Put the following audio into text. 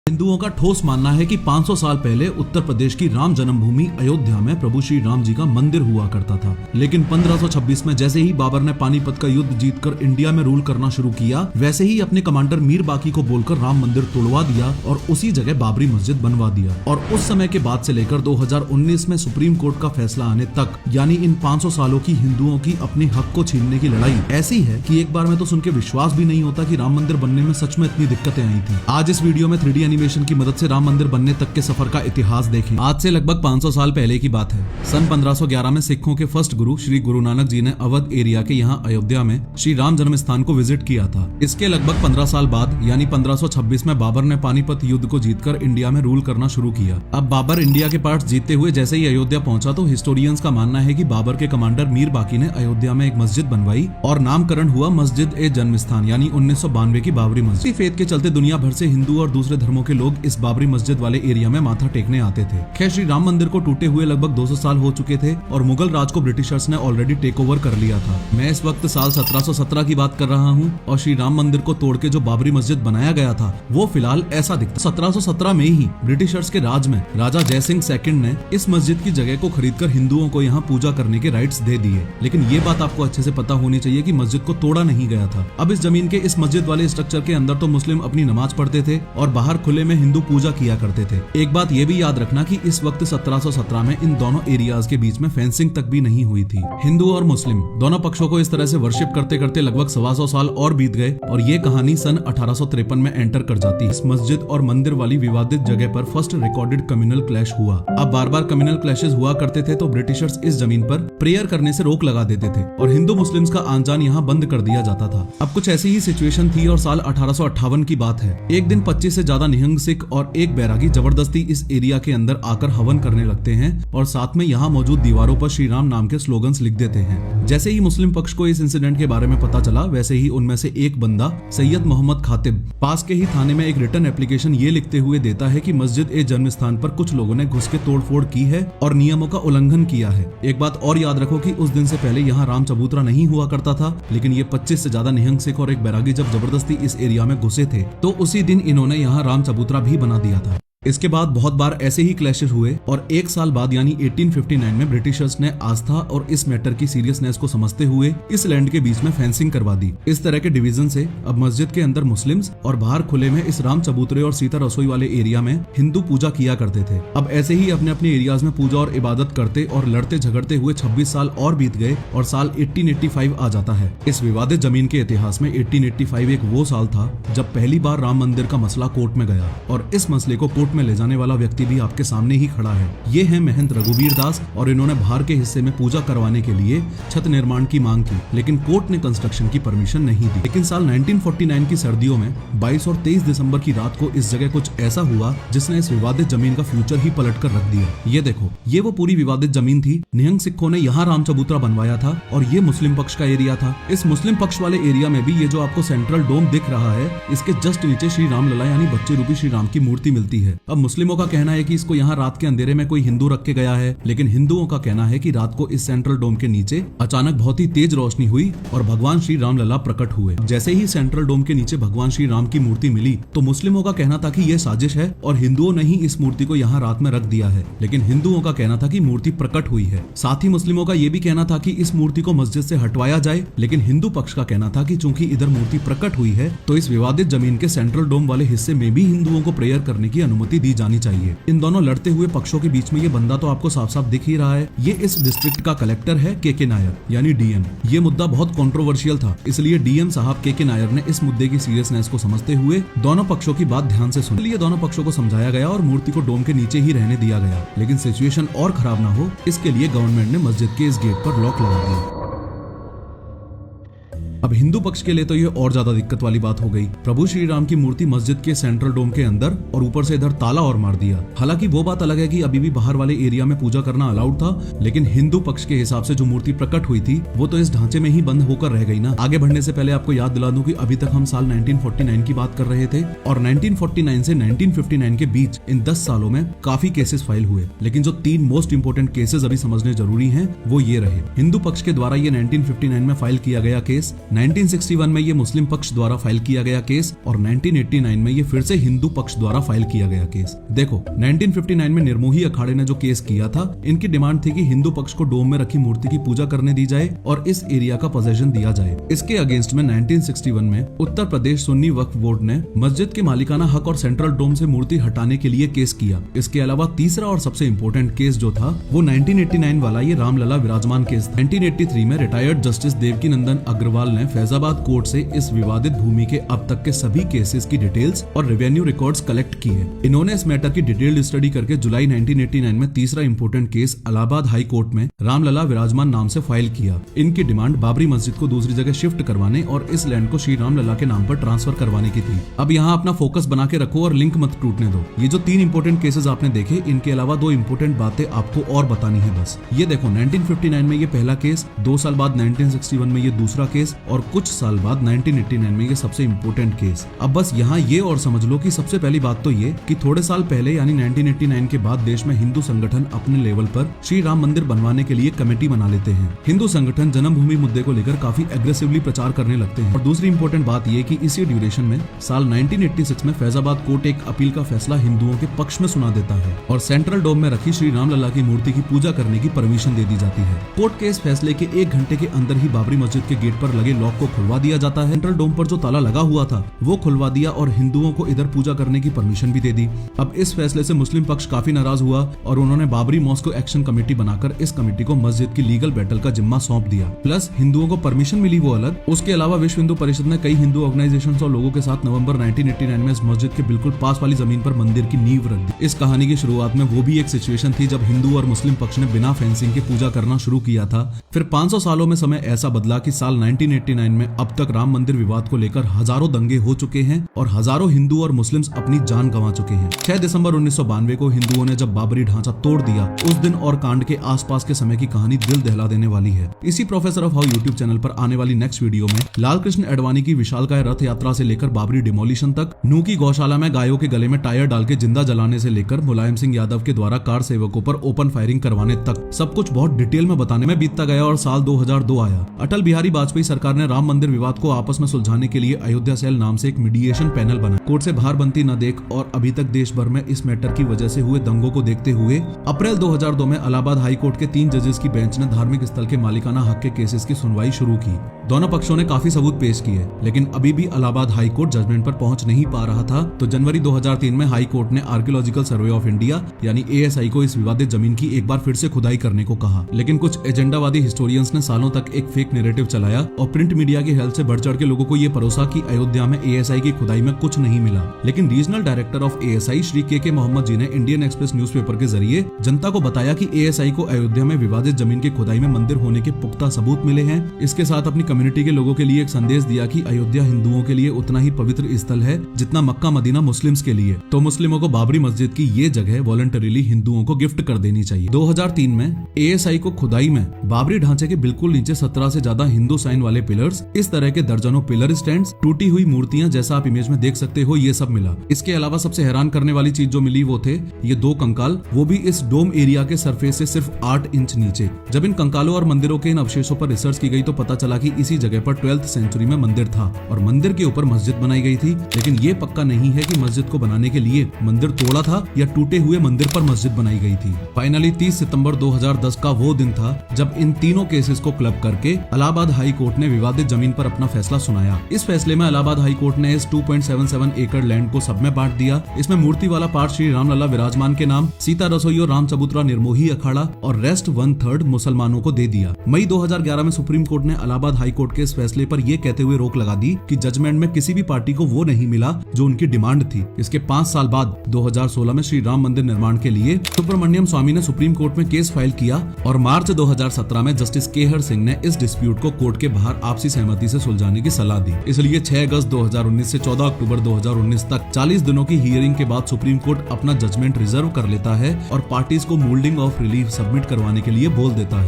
हिंदुओं का ठोस मानना है कि 500 साल पहले उत्तर प्रदेश की राम जन्मभूमि अयोध्या में प्रभु श्री राम जी का मंदिर हुआ करता था। लेकिन 1526 में जैसे ही बाबर ने पानीपत का युद्ध जीतकर इंडिया में रूल करना शुरू किया, वैसे ही अपने कमांडर मीर बाकी को बोलकर राम मंदिर तोड़वा दिया और उसी जगह बाबरी मस्जिद बनवा दिया। और उस समय के बाद से लेकर 2019 में सुप्रीम कोर्ट का फैसला आने तक, यानी इन 500 सालों की हिंदुओं की अपने हक को छीनने की लड़ाई ऐसी है कि एक बार में तो सुन के विश्वास भी नहीं होता कि राम मंदिर बनने में सच में इतनी दिक्कतें आई थी। आज इस वीडियो में 3D एनिमेशन की मदद से राम मंदिर बनने तक के सफर का इतिहास देखें। आज से लगभग 500 साल पहले की बात है। सन 1511 में सिखों के फर्स्ट गुरु श्री गुरु नानक जी ने अवध एरिया के यहाँ अयोध्या में श्री राम जन्म स्थान को विजिट किया था। इसके लगभग 15 साल बाद यानी 1526 में बाबर ने पानीपत युद्ध को जीतकर इंडिया में रूल करना शुरू किया। अब बाबर इंडिया के पार्ट्स जीतते हुए जैसे ही अयोध्या पहुंचा तो हिस्टोरियंस का मानना है कि बाबर के कमांडर मीर बाकी ने अयोध्या में एक मस्जिद बनवाई और नामकरण हुआ मस्जिद ए जन्म स्थान यानी 1992 की बाबरी मस्जिद। फेथ के चलते दुनिया भर से हिंदू और दूसरे धर्मों के लोग इस बाबरी मस्जिद वाले एरिया में माथा टेकने आते थे। खैर, श्री राम मंदिर को टूटे हुए लगभग 200 साल हो चुके थे और मुगल राज को ब्रिटिशर्स ने ऑलरेडी टेक ओवर कर लिया था। मैं इस वक्त साल 1717 की बात कर रहा हूँ और श्री राम मंदिर को तोड़ के जो बाबरी मस्जिद बनाया गया था वो फिलहाल ऐसा दिखता। 1717 में ही ब्रिटिशर्स के राज में राजा जय सिंह सेकंड ने इस मस्जिद की जगह को खरीदकर हिंदुओं को यहाँ पूजा करने के राइट्स दे दिए। लेकिन ये बात आपको अच्छे से पता होनी चाहिए कि मस्जिद को तोड़ा नहीं गया था। अब इस जमीन के इस मस्जिद वाले स्ट्रक्चर के अंदर तो मुस्लिम अपनी नमाज पढ़ते थे और बाहर खुले में हिंदू पूजा किया करते थे। एक बात ये भी याद रखना कि इस वक्त 1717 में इन दोनों एरियाज के बीच में फेंसिंग तक भी नहीं हुई थी। हिंदू और मुस्लिम दोनों पक्षों को इस तरह से वर्शिप करते करते लगभग 125 साल और बीत गए और ये कहानी सन 1853 में एंटर कर जाती है। इस मस्जिद और मंदिर वाली विवादित जगह पर फर्स्ट रिकॉर्डेड कम्युनल क्लैश हुआ। अब बार बार कम्युनल क्लैशेस हुआ करते थे तो ब्रिटिशर्स इस जमीन पर प्रेयर करने से रोक लगा देते थे और हिंदू मुस्लिम्स का आन जान यहाँ बंद कर दिया जाता था। अब कुछ ऐसी ही सिचुएशन थी और साल 1858 की बात है। एक दिन 25 से ज्यादा निहंग सिख और एक बैरागी जबरदस्ती इस एरिया के अंदर आकर हवन करने लगते हैं और साथ में यहाँ मौजूद दीवारों पर श्री राम नाम के स्लोगन्स लिख देते हैं। जैसे ही मुस्लिम पक्ष को इस इंसिडेंट के बारे में पता चला, वैसे ही उनमें से एक बंदा सैयद मोहम्मद खातिब पास के ही थाने में एक रिटर्न एप्लीकेशन ये लिखते हुए देता है कि मस्जिद ए जन्म स्थान पर कुछ लोगों ने घुस के तोड़फोड़ की है और नियमों का उल्लंघन किया है। एक बात और याद रखो कि उस दिन से पहले यहाँ राम चबूतरा नहीं हुआ करता था, लेकिन ये 25 से ज्यादा निहंग सिख और एक बैरागी जब जबरदस्ती इस एरिया में घुसे थे तो उसी दिन इन्होंने यहाँ राम चबूतरा भी बना दिया था। इसके बाद बहुत बार ऐसे ही क्लैशेस हुए और एक साल बाद यानी 1859 में ब्रिटिशर्स ने आस्था और इस मैटर की सीरियसनेस को समझते हुए इस लैंड के बीच में फेंसिंग करवा दी। इस तरह के डिवीजन से अब मस्जिद के अंदर मुस्लिम्स और बाहर खुले में इस राम चबूतरे और सीता रसोई वाले एरिया में हिंदू पूजा किया करते थे। अब ऐसे ही अपने अपने एरियाज में पूजा और इबादत करते और लड़ते झगड़ते हुए 26 साल और बीत गए और साल 1885 आ जाता है। इस विवादित जमीन के इतिहास में 1885 एक वो साल था जब पहली बार राम मंदिर का मसला कोर्ट में गया और इस मसले को कोर्ट में ले जाने वाला व्यक्ति भी आपके सामने ही खड़ा है। ये है महंत रघुवीर दास और इन्होंने बाहर के हिस्से में पूजा करवाने के लिए छत निर्माण की मांग की, लेकिन कोर्ट ने कंस्ट्रक्शन की परमिशन नहीं दी। लेकिन साल 1949 की सर्दियों में 22 और 23 दिसंबर की रात को इस जगह कुछ ऐसा हुआ जिसने इस विवादित जमीन का फ्यूचर ही पलट कर रख दिया। ये देखो, ये वो पूरी विवादित जमीन थी। निहंग सिखों ने यहाँ राम चबूतरा बनवाया था और ये मुस्लिम पक्ष का एरिया था। इस मुस्लिम पक्ष वाले एरिया में भी ये जो आपको सेंट्रल डोम दिख रहा है, इसके जस्ट नीचे श्री राम लला यानी बच्चे रूपी श्री राम की मूर्ति मिलती है। अब मुस्लिमों का कहना है कि इसको यहाँ रात के अंधेरे में कोई हिंदू रख के गया है, लेकिन हिंदुओं का कहना है कि रात को इस सेंट्रल डोम के नीचे अचानक बहुत ही तेज रोशनी हुई और भगवान श्री राम लला प्रकट हुए। जैसे ही सेंट्रल डोम के नीचे भगवान श्री राम की मूर्ति मिली तो मुस्लिमों का कहना था कि यह साजिश है और हिंदुओं ने ही इस मूर्ति को यहाँ रात में रख दिया है, लेकिन हिंदुओं का कहना था कि मूर्ति प्रकट हुई है। साथ ही मुस्लिमों का यह भी कहना था कि इस मूर्ति को मस्जिद से हटवाया जाए, लेकिन हिंदू पक्ष का कहना था कि चूंकि इधर मूर्ति प्रकट हुई है तो इस विवादित जमीन के सेंट्रल डोम वाले हिस्से में भी हिंदुओं को प्रेयर करने की अनुमति दी जानी चाहिए। इन दोनों लड़ते हुए पक्षों के बीच में ये बंदा तो आपको साफ साफ दिख ही रहा है। ये इस डिस्ट्रिक्ट का कलेक्टर है के नायर यानी डीएम। ये मुद्दा बहुत कंट्रोवर्शियल था, इसलिए डीएम साहब के नायर ने इस मुद्दे की सीरियसनेस को समझते हुए दोनों पक्षों की बात ध्यान से सुनी। दोनों पक्षों को समझाया गया और मूर्ति को डोम के नीचे ही रहने दिया गया, लेकिन सिचुएशन और खराब ना हो इसके लिए गवर्नमेंट ने मस्जिद के इस गेट पर लॉक लगा दिया। अब हिंदू पक्ष के लिए तो ये और ज्यादा दिक्कत वाली बात हो गई। प्रभु श्री राम की मूर्ति मस्जिद के सेंट्रल डोम के अंदर और ऊपर से इधर ताला और मार दिया। हालांकि वो बात अलग है कि अभी भी बाहर वाले एरिया में पूजा करना अलाउड था, लेकिन हिंदू पक्ष के हिसाब से जो मूर्ति प्रकट हुई थी वो तो इस ढांचे में ही बंद होकर रह गई ना। आगे बढ़ने से पहले आपको याद दिला दूं कि अभी तक हम साल 1949 की बात कर रहे थे और 1949 से 1959 के बीच इन 10 सालों में काफी केसेस फाइल हुए, लेकिन जो 3 मोस्ट इंपोर्टेंट केसेस अभी समझने जरूरी हैं वो ये रहे। हिंदू पक्ष के द्वारा ये 1959 में फाइल किया गया केस 1961 में ये मुस्लिम पक्ष द्वारा फाइल किया गया केस और 1989 में ये फिर से हिंदू पक्ष द्वारा फाइल किया गया केस। देखो 1959 में निर्मोही अखाड़े ने जो केस किया था, इनकी डिमांड थी कि हिंदू पक्ष को डोम में रखी मूर्ति की पूजा करने दी जाए और इस एरिया का पोजेशन दिया जाए। इसके अगेंस्ट में 1961 में उत्तर प्रदेश सुन्नी वक्फ बोर्ड ने मस्जिद के मालिकाना हक और सेंट्रल डोम से मूर्ति हटाने के लिए केस किया। इसके अलावा तीसरा और सबसे इम्पोर्टेंट केस जो था वो 1989 वाला ये रामलला विराजमान केस। 1983 में रिटायर्ड जस्टिस देवकी नंदन अग्रवाल ने फैजाबाद कोर्ट से इस विवादित भूमि के अब तक के सभी केसेस की डिटेल्स और रेवेन्यू रिकॉर्ड्स कलेक्ट किए। इन्होंने इस मैटर की डिटेल्ड स्टडी करके जुलाई 1989 में तीसरा important case Allahabad high court में रामलला विराजमान नाम से फाइल किया। इनकी डिमांड बाबरी मस्जिद को दूसरी जगह शिफ्ट करवाने और इस लैंड को श्री रामलला के नाम पर ट्रांसफर करवाने की थी। अब यहाँ अपना फोकस बना के रखो और लिंक मत टूटने दो। ये जो 3 इंपोर्टेंट केसेस आपने देखे, इनके अलावा 2 इंपोर्टेंट बातें आपको और बतानी है बस। ये देखो 1959 में ये पहला केस, 2 साल बाद 1961 में ये दूसरा केस और कुछ साल बाद 1989 में ये सबसे इम्पोर्टेंट केस। अब बस यहाँ ये और समझ लो कि सबसे पहली बात तो ये कि थोड़े साल पहले यानी 1989 के बाद देश में हिंदू संगठन अपने लेवल पर श्री राम मंदिर बनवाने के लिए कमेटी बना लेते हैं। हिंदू संगठन जन्मभूमि मुद्दे को लेकर काफी एग्रेसिवली प्रचार करने लगते हैं। और दूसरी इंपॉर्टेंट बात ये कि इसी ड्यूरेशन में साल 1986 में फैजाबाद कोर्ट एक अपील का फैसला हिंदुओं के पक्ष में सुना देता है और सेंट्रल डोम में रखी श्री रामलला की मूर्ति की पूजा करने की परमिशन दे दी जाती है। कोर्ट के इस फैसले के 1 घंटे के अंदर ही बाबरी मस्जिद के गेट पर लगे लॉक को खुलवा दिया जाता है। सेंट्रल डोम पर जो ताला लगा हुआ था वो खुलवा दिया और हिंदुओं को इधर पूजा करने की परमिशन भी दे दी। अब इस फैसले से मुस्लिम पक्ष काफी नाराज हुआ और उन्होंने बाबरी मॉस्को एक्शन कमेटी बनाकर इस कमेटी को मस्जिद की लीगल बैटल का जिम्मा सौंप दिया। प्लस हिंदुओं को परमिशन मिली वो अलग, उसके अलावा विश्व हिंदू परिषद ने कई हिंदू ऑर्गेनाइजेशंस और लोगों के साथ नवंबर 1989 में इस मस्जिद के बिल्कुल पास वाली जमीन पर मंदिर की नींव रख दी। इस कहानी की शुरुआत में वो भी एक सिचुएशन थी जब हिंदू और मुस्लिम पक्ष ने बिना फेंसिंग के पूजा करना शुरू किया था। फिर 500 सालों में समय ऐसा बदला कि साल 1989 में अब तक राम मंदिर विवाद को लेकर हजारों दंगे हो चुके हैं और हजारों हिंदू और मुस्लिम्स अपनी जान गंवा चुके हैं। 6 दिसंबर 1992 को हिंदुओं ने जब बाबरी ढांचा तोड़ दिया, उस दिन और कांड के आसपास के समय की कहानी दिल दहला देने वाली है। इसी professor of how YouTube channel पर आने वाली नेक्स्ट वीडियो में लाल कृष्ण अडवाणी की विशालकाय रथ यात्रा से लेकर बाबरी डिमोलिशन तक, नू की गौशाला में गायों के गले में टायर डाल के जिंदा जलाने से लेकर मुलायम सिंह यादव के द्वारा कार सेवकों पर ओपन फायरिंग करवाने तक सब कुछ बहुत डिटेल में बताने में बीतता गया और साल 2002 आया। अटल बिहारी वाजपेयी सरकार ने राम मंदिर विवाद को आपस में सुलझाने के लिए अयोध्या सेल नाम से एक मीडिएशन पैनल बनाया। कोर्ट से बाहर बनती न देख और अभी तक देश भर में इस मैटर की वजह से हुए दंगों को देखते हुए अप्रैल 2002 में इलाहाबाद हाई कोर्ट के 3 जजेस की बेंच ने धार्मिक स्थल के मालिकाना हक के केसेस की सुनवाई शुरू की। दोनों पक्षों ने काफी सबूत पेश किए, लेकिन अभी भी इलाहाबाद हाई कोर्ट जजमेंट पर पहुंच नहीं पा रहा था। तो जनवरी 2003 में हाई कोर्ट ने आर्कियोलॉजिकल सर्वे ऑफ इंडिया यानी ASI को इस विवादित जमीन की एक बार फिर से खुदाई करने को कहा। लेकिन कुछ एजेंडावादी हिस्टोरियंस ने सालों तक एक फेक नैरेटिव चलाया और प्रिंट मीडिया की हेल्प से बढ़ चढ़ के लोगों को ये परोसा कि अयोध्या में ASI की खुदाई में कुछ नहीं मिला। लेकिन regional director of ASI Shri के मोहम्मद जी ने इंडियन एक्सप्रेस न्यूज़पेपर के जरिए जनता को बताया कि ASI को अयोध्या में विवादित जमीन की खुदाई में मंदिर होने के पुख्ता सबूत मिले हैं। इसके साथ अपनी कम्युनिटी के लोगों के लिए एक संदेश दिया कि अयोध्या हिंदुओं के लिए उतना ही पवित्र स्थल है जितना मक्का मदीना मुस्लिम्स के लिए। तो मुस्लिमों को बाबरी मस्जिद की ये जगह वॉलंटरीली हिंदुओं को गिफ्ट कर देनी चाहिए। 2003 में ASI को खुदाई में बाबरी ढांचे के बिल्कुल नीचे 17 से ज्यादा हिंदू साइन वाले पिलर्स, इस तरह के दर्जनों पिलर स्टैंड्स, टूटी हुई मूर्तियां जैसा आप इमेज में देख सकते हो, ये सब मिला। इसके अलावा सबसे हैरान करने वाली चीज जो मिली वो थे ये 2 कंकाल, वो भी इस डोम एरिया के सरफेस से सिर्फ 8 इंच नीचे। जब इन कंकालों और मंदिरों के इन अवशेषों पर रिसर्च की गई तो पता चला कि इसी जगह पर 12th सेंचुरी में मंदिर था और मंदिर के ऊपर मस्जिद बनाई गई थी। लेकिन ये पक्का नहीं है कि मस्जिद को बनाने के लिए मंदिर तोड़ा था या टूटे हुए मंदिर पर मस्जिद बनाई गई थी। फाइनली 30 सितंबर 2010 का वो दिन था जब इन तीनों केसेस को क्लब करके इलाहाबाद हाई कोर्ट ने विवादित जमीन पर अपना फैसला सुनाया। इस फैसले में इलाहाबाद हाई कोर्ट ने इस 2.77 एकड़ लैंड को सब में बांट दिया। इसमें मूर्ति वाला पार्ट श्री रामलला विराजमान के नाम, सीता रसोई और राम चबूतरा निर्मोही अखाड़ा और रेस्ट 1/3 मुसलमानों को दे दिया। मई 2011 में सुप्रीम कोर्ट ने इलाहाबाद हाई कोर्ट के इस फैसले पर यह कहते हुए रोक लगा दी कि जजमेंट में किसी भी पार्टी को वो नहीं मिला जो उनकी डिमांड थी। इसके 5 साल बाद 2016 में श्री राम मंदिर निर्माण के लिए सुब्रमण्यम स्वामी ने सुप्रीम कोर्ट में केस फाइल किया और मार्च 2017 में जस्टिस केहर सिंह ने इस डिस्प्यूट को कोर्ट के बाहर आपसी सहमति से सुलझाने की सलाह दी। इसलिए 6 अगस्त 2019 से 14 अक्टूबर 2019 तक 40 दिनों की हियरिंग के बाद सुप्रीम कोर्ट अपना जजमेंट रिजर्व कर लेता है और पार्टीज को मोल्डिंग ऑफ रिलीफ सबमिट करवाने के लिए बोल देता है।